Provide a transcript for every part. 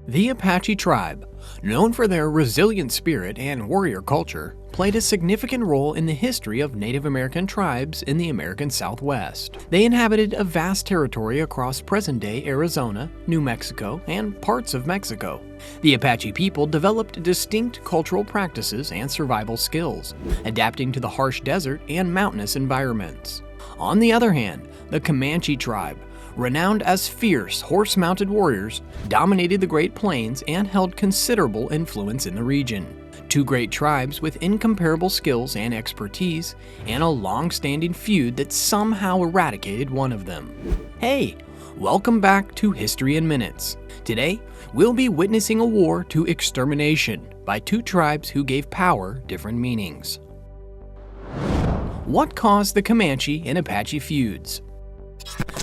The Apache tribe, known for their resilient spirit and warrior culture, played a significant role in the history of Native American tribes in the American Southwest. They inhabited a vast territory across present-day Arizona, New Mexico, and parts of Mexico. The Apache people developed distinct cultural practices and survival skills, adapting to the harsh desert and mountainous environments. On the other hand, the Comanche tribe, renowned as fierce horse-mounted warriors, dominated the Great Plains and held considerable influence in the region. Two great tribes with incomparable skills and expertise, and a long-standing feud that somehow eradicated one of them. Hey, welcome back to History in Minutes. Today, we'll be witnessing a war to extermination by two tribes who gave power different meanings. What caused the Comanche and Apache feuds?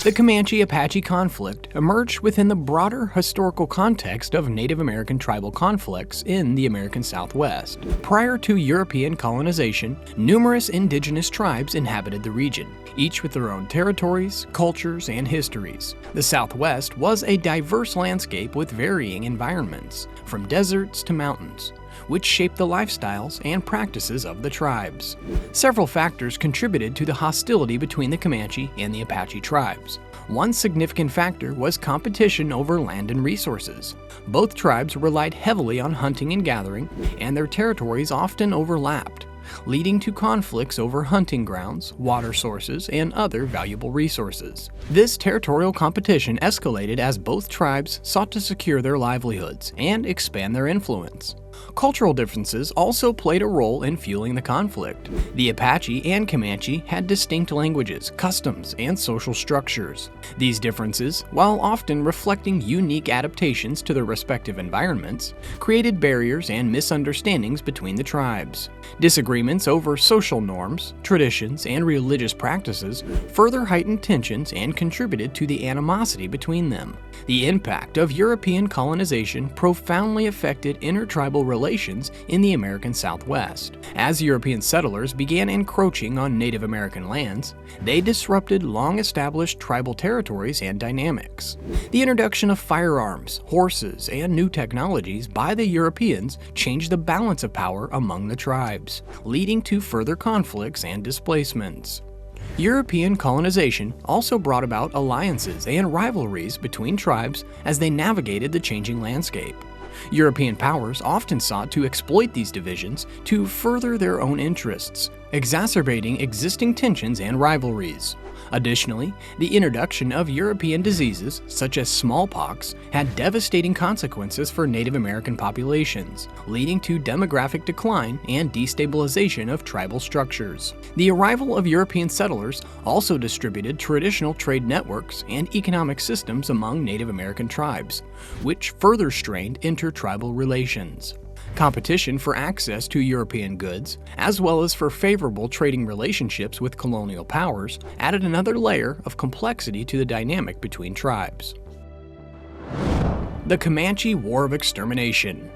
The Comanche-Apache conflict emerged within the broader historical context of Native American tribal conflicts in the American Southwest. Prior to European colonization, numerous indigenous tribes inhabited the region, each with their own territories, cultures, and histories. The Southwest was a diverse landscape with varying environments, from deserts to mountains, which shaped the lifestyles and practices of the tribes. Several factors contributed to the hostility between the Comanche and the Apache tribes. One significant factor was competition over land and resources. Both tribes relied heavily on hunting and gathering, and their territories often overlapped, leading to conflicts over hunting grounds, water sources, and other valuable resources. This territorial competition escalated as both tribes sought to secure their livelihoods and expand their influence. Cultural differences also played a role in fueling the conflict. The Apache and Comanche had distinct languages, customs, and social structures. These differences, while often reflecting unique adaptations to their respective environments, created barriers and misunderstandings between the tribes. Disagreements over social norms, traditions, and religious practices further heightened tensions and contributed to the animosity between them. The impact of European colonization profoundly affected intertribal relations in the American Southwest. As European settlers began encroaching on Native American lands, they disrupted long-established tribal territories and dynamics. The introduction of firearms, horses, and new technologies by the Europeans changed the balance of power among the tribes, leading to further conflicts and displacements. European colonization also brought about alliances and rivalries between tribes as they navigated the changing landscape. European powers often sought to exploit these divisions to further their own interests, exacerbating existing tensions and rivalries. Additionally, the introduction of European diseases, such as smallpox, had devastating consequences for Native American populations, leading to demographic decline and destabilization of tribal structures. The arrival of European settlers also distributed traditional trade networks and economic systems among Native American tribes, which further strained intertribal relations. Competition for access to European goods, as well as for favorable trading relationships with colonial powers, added another layer of complexity to the dynamic between tribes. The Comanche War of Extermination.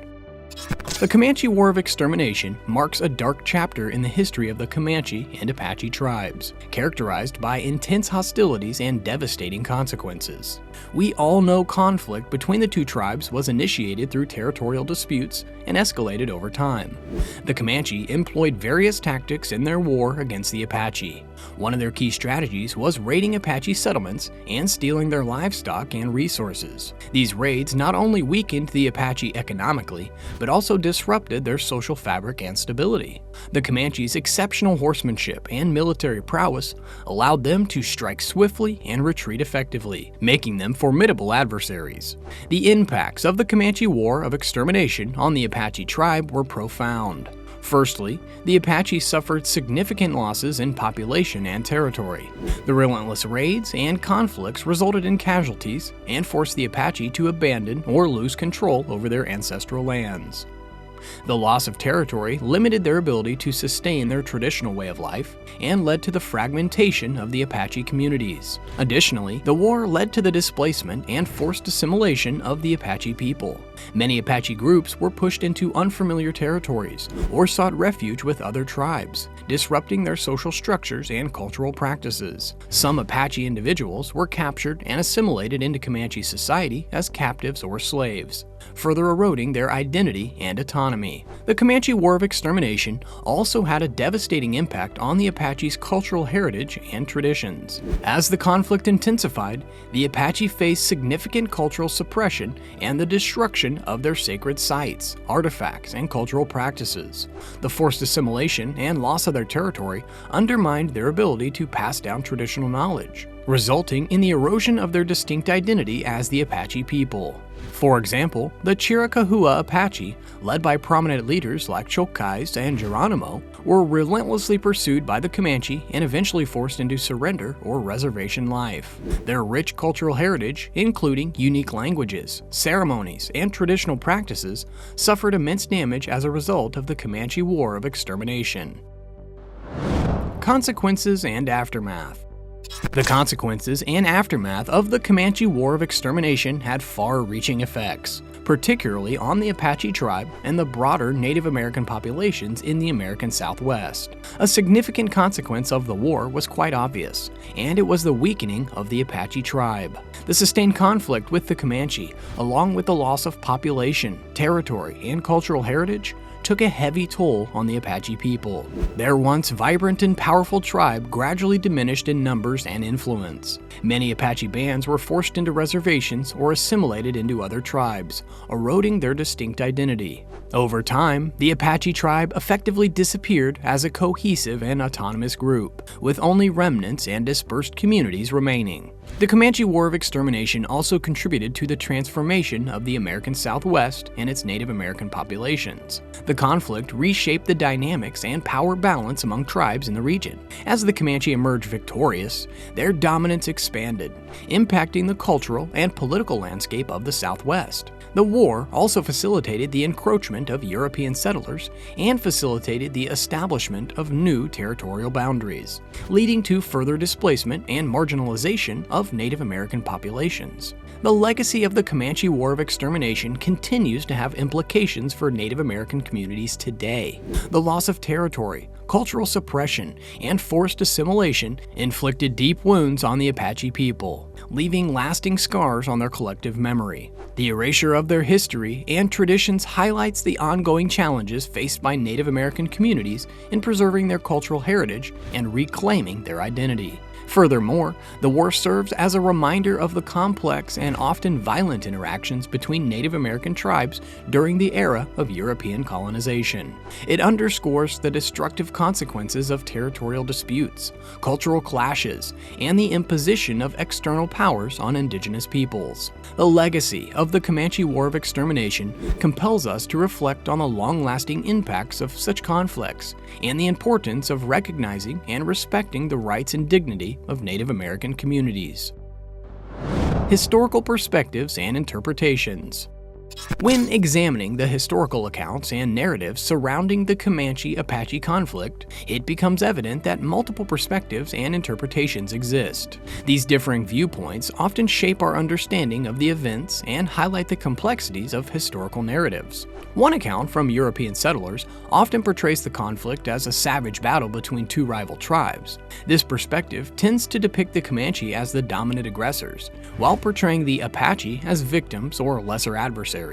The Comanche War of Extermination marks a dark chapter in the history of the Comanche and Apache tribes, characterized by intense hostilities and devastating consequences. We all know conflict between the two tribes was initiated through territorial disputes and escalated over time. The Comanche employed various tactics in their war against the Apache. One of their key strategies was raiding Apache settlements and stealing their livestock and resources. These raids not only weakened the Apache economically, but also disrupted their social fabric and stability. The Comanche's exceptional horsemanship and military prowess allowed them to strike swiftly and retreat effectively, making them formidable adversaries. The impacts of the Comanche War of Extermination on the Apache tribe were profound. Firstly, the Apache suffered significant losses in population and territory. The relentless raids and conflicts resulted in casualties and forced the Apache to abandon or lose control over their ancestral lands. The loss of territory limited their ability to sustain their traditional way of life and led to the fragmentation of the Apache communities. Additionally, the war led to the displacement and forced assimilation of the Apache people, Many Apache groups were pushed into unfamiliar territories or sought refuge with other tribes, disrupting their social structures and cultural practices. Some Apache individuals were captured and assimilated into Comanche society as captives or slaves, further eroding their identity and autonomy. The Comanche War of Extermination also had a devastating impact on the Apache's cultural heritage and traditions. As the conflict intensified, the Apache faced significant cultural suppression and the destruction of their sacred sites, artifacts, and cultural practices. The forced assimilation and loss of their territory undermined their ability to pass down traditional knowledge, resulting in the erosion of their distinct identity as the Apache people. For example, the Chiricahua Apache, led by prominent leaders like Chocais and Geronimo, were relentlessly pursued by the Comanche and eventually forced into surrender or reservation life. Their rich cultural heritage, including unique languages, ceremonies, and traditional practices, suffered immense damage as a result of the Comanche War of Extermination. Consequences and aftermath. The consequences and aftermath of the Comanche War of Extermination had far-reaching effects, particularly on the Apache tribe and the broader Native American populations in the American Southwest. A significant consequence of the war was quite obvious, and it was the weakening of the Apache tribe. The sustained conflict with the Comanche, along with the loss of population, territory, and cultural heritage, took a heavy toll on the Apache people. Their once vibrant and powerful tribe gradually diminished in numbers and influence. Many Apache bands were forced into reservations or assimilated into other tribes, eroding their distinct identity. Over time, the Apache tribe effectively disappeared as a cohesive and autonomous group, with only remnants and dispersed communities remaining. The Comanche War of Extermination also contributed to the transformation of the American Southwest and its Native American populations. The conflict reshaped the dynamics and power balance among tribes in the region. As the Comanche emerged victorious, their dominance expanded, impacting the cultural and political landscape of the Southwest. The war also facilitated the encroachment of European settlers and facilitated the establishment of new territorial boundaries, leading to further displacement and marginalization of Native American populations. The legacy of the Comanche War of Extermination continues to have implications for Native American communities today. The loss of territory, cultural suppression, and forced assimilation inflicted deep wounds on the Apache people, leaving lasting scars on their collective memory. The erasure of their history and traditions highlights the ongoing challenges faced by Native American communities in preserving their cultural heritage and reclaiming their identity. Furthermore, the war serves as a reminder of the complex and often violent interactions between Native American tribes during the era of European colonization. It underscores the destructive consequences of territorial disputes, cultural clashes, and the imposition of external powers on indigenous peoples. The legacy of the Comanche War of Extermination compels us to reflect on the long-lasting impacts of such conflicts and the importance of recognizing and respecting the rights and dignity of Native American communities. Historical perspectives and interpretations. When examining the historical accounts and narratives surrounding the Comanche-Apache conflict, it becomes evident that multiple perspectives and interpretations exist. These differing viewpoints often shape our understanding of the events and highlight the complexities of historical narratives. One account from European settlers often portrays the conflict as a savage battle between two rival tribes. This perspective tends to depict the Comanche as the dominant aggressors, while portraying the Apache as victims or lesser adversaries.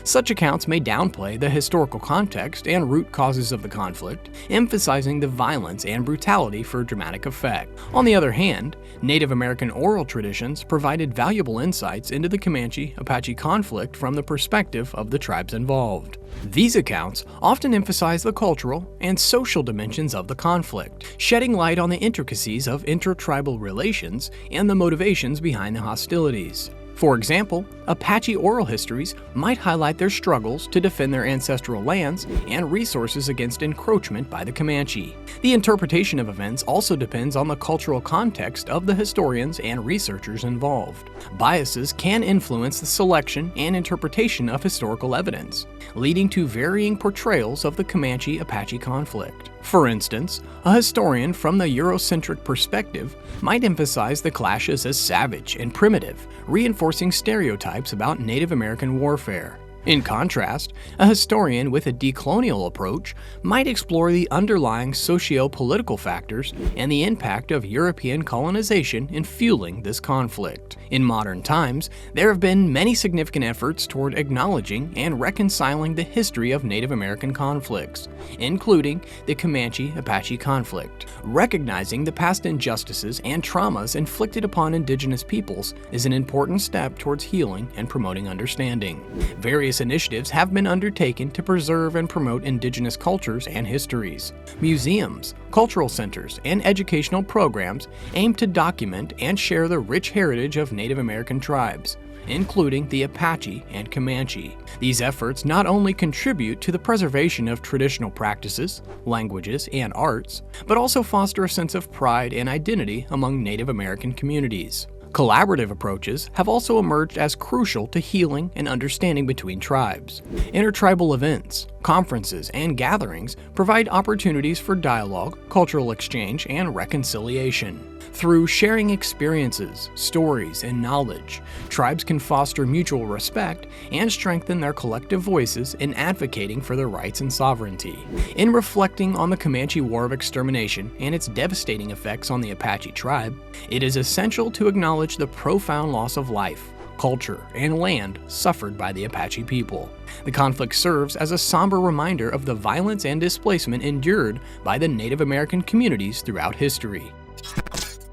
Such accounts may downplay the historical context and root causes of the conflict, emphasizing the violence and brutality for dramatic effect. On the other hand, Native American oral traditions provided valuable insights into the Comanche-Apache conflict from the perspective of the tribes involved. These accounts often emphasize the cultural and social dimensions of the conflict, shedding light on the intricacies of intertribal relations and the motivations behind the hostilities. For example, Apache oral histories might highlight their struggles to defend their ancestral lands and resources against encroachment by the Comanche. The interpretation of events also depends on the cultural context of the historians and researchers involved. Biases can influence the selection and interpretation of historical evidence, leading to varying portrayals of the Comanche-Apache conflict. For instance, a historian from the Eurocentric perspective might emphasize the clashes as savage and primitive, reinforcing stereotypes about Native American warfare. In contrast, a historian with a decolonial approach might explore the underlying socio-political factors and the impact of European colonization in fueling this conflict. In modern times, there have been many significant efforts toward acknowledging and reconciling the history of Native American conflicts, including the Comanche-Apache conflict. Recognizing the past injustices and traumas inflicted upon indigenous peoples is an important step towards healing and promoting understanding. Various initiatives have been undertaken to preserve and promote indigenous cultures and histories. Museums, cultural centers, and educational programs aim to document and share the rich heritage of Native American tribes, including the Apache and Comanche. These efforts not only contribute to the preservation of traditional practices, languages, and arts, but also foster a sense of pride and identity among Native American communities. Collaborative approaches have also emerged as crucial to healing and understanding between tribes. Intertribal events, conferences, and gatherings provide opportunities for dialogue, cultural exchange, and reconciliation. Through sharing experiences, stories, and knowledge, tribes can foster mutual respect and strengthen their collective voices in advocating for their rights and sovereignty. In reflecting on the Comanche War of Extermination and its devastating effects on the Apache tribe, it is essential to acknowledge the profound loss of life, culture, and land suffered by the Apache people. The conflict serves as a somber reminder of the violence and displacement endured by the Native American communities throughout history.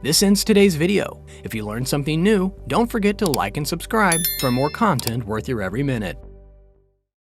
This ends today's video. If you learned something new, don't forget to like and subscribe for more content worth your every minute.